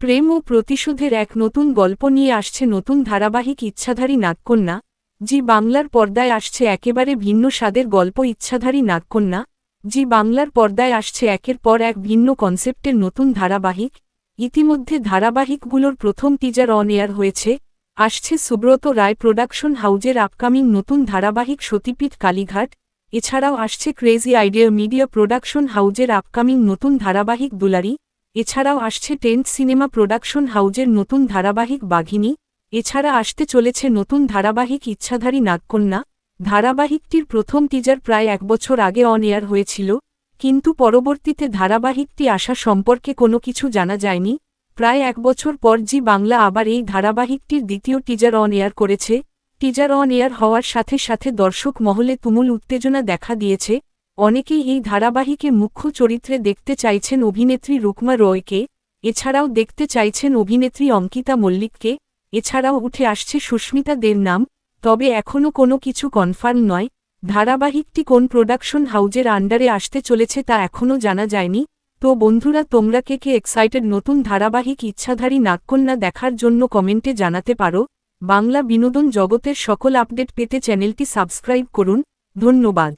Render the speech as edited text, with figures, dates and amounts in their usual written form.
প্রেম ও প্রতিশোধের এক নতুন গল্প নিয়ে আসছে নতুন ধারাবাহিক ইচ্ছাধারী নাগকন্যা। জি বাংলার পর্দায় আসছে একেবারে ভিন্ন স্বাদের গল্প ইচ্ছাধারী নাগকন্যা। জি বাংলার পর্দায় আসছে একের পর এক ভিন্ন কনসেপ্টের নতুন ধারাবাহিক। ইতিমধ্যে ধারাবাহিকগুলোর প্রথম টিজার অন এয়ার হয়েছে। আসছে সুব্রত রায় প্রোডাকশন হাউজের আপকামিং নতুন ধারাবাহিক সতীপীঠ কালীঘাট। এছাড়াও আসছে ক্রেজি আইডিয়া মিডিয়া প্রোডাকশন হাউজের আপকামিং নতুন ধারাবাহিক দুলারি। এছাড়াও আসছে টেন্ট সিনেমা প্রোডাকশন হাউজের নতুন ধারাবাহিক বাঘিনী। এছাড়া আসতে চলেছে নতুন ধারাবাহিক ইচ্ছাধারী নাগকন্যা। ধারাবাহিকটির প্রথম টিজার প্রায় 1 বছর আগে অন এয়ার হয়েছিল, কিন্তু পরবর্তীতে ধারাবাহিকটি আসা সম্পর্কে কোনো কিছু জানা যায়নি। প্রায় 1 বছর পর জি বাংলা আবার এই ধারাবাহিকটির দ্বিতীয় টিজার অন এয়ার করেছে। টিজার অন এয়ার হওয়ার সাথে সাথে দর্শক মহলে তুমুল উত্তেজনা দেখা দিয়েছে। অনেকেই এই ধারাবাহিকে মুখ্য চরিত্রে দেখতে চাইছেন অভিনেত্রী রুকমা রয়কে। এছাড়াও দেখতে চাইছেন অভিনেত্রী অঙ্কিতা মল্লিককে। এছাড়াও উঠে আসছে সুস্মিতা দের নাম, তবে এখনও কোনো কিছু কনফার্ম নয়। ধারাবাহিকটি কোন প্রোডাকশন হাউজের আন্ডারে আসতে চলেছে তা এখনও জানা যায়নি। তো বন্ধুরা, তোমরা কে এক্সাইটেড নতুন ধারাবাহিক ইচ্ছাধারী নাগকন্যা দেখার জন্য কমেন্টে জানাতে পারো। বাংলা বিনোদন জগতের সকল আপডেট পেতে চ্যানেলটি সাবস্ক্রাইব করুন। ধন্যবাদ।